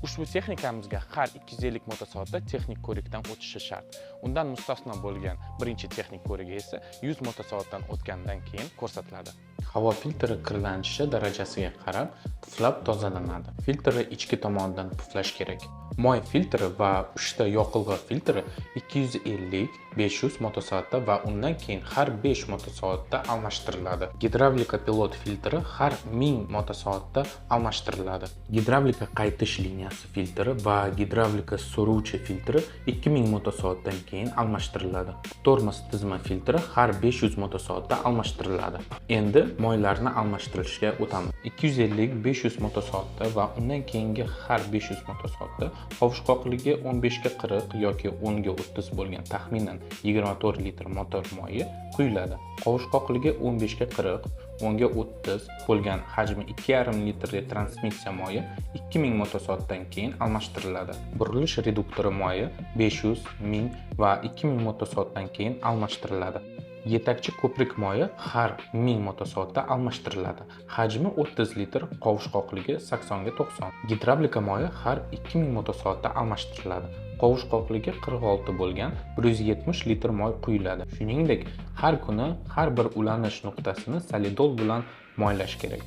Ushbu texnikamizga har 250 motosoatda texnik ko'rikdan o'tishi shart. Undan mustasno bo'lgan birinchi texnik ko'rigi esa 100 motosoatdan o'tgandan keyin ko'rsatiladi. Havo filtri kirlanishi darajasiga qarab puflab tozalanadi. Filtri ichki tomonidan puflash kerak. Moy filtri va uchta yoqilg'i filtri 250-500 motosoatda va undan keyin har 5 motosoatda almashtiriladi. Gidravlika pilot filtri har 1000 motosoatda almashtiriladi. Gidravlika qaytish liniyasi filtri va gidravlika so'ruvchi filtri 2000 motosoatdan keyin almashtiriladi. Tormoz tizma filtri har 500 motosoatda almashtiriladi. Endi moylarni almashtirishga o'tamiz. 250-500 motosoatda va undan keyingi har 500 motosoatda qovushqoqligi 15 ga 40 yoki 10 ga 30 bo'lgan taxminan 24 litr motor moyi quyiladi. Qovushqoqligi 15 ga 40, 10 ga 30 bo'lgan hajmi 2,5 litrli transmissiya moyi 2000 motosoatdan keyin almashtiriladi. Burilish reduktori moyi 500, 1000 va 2000 motosoatdan keyin almashtiriladi. Yetakchi ko'prik moyi har 1000 motosoatda almashtiriladi. Hajmi 30 litr, qovushqoqligi 80 ga 90. Gidravlika moyi har 2000 motosoatda almashtiriladi. Qovushqoqligi 46 bo'lgan 170 litr moy quyiladi. Shuningdek, har kuni har bir ulanish nuqtasini solidol bilan moylash kerak.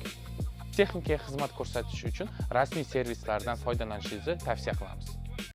Texnikaga xizmat ko'rsatish uchun rasmiy servislardan foydalanishingizni tavsiya qilamiz.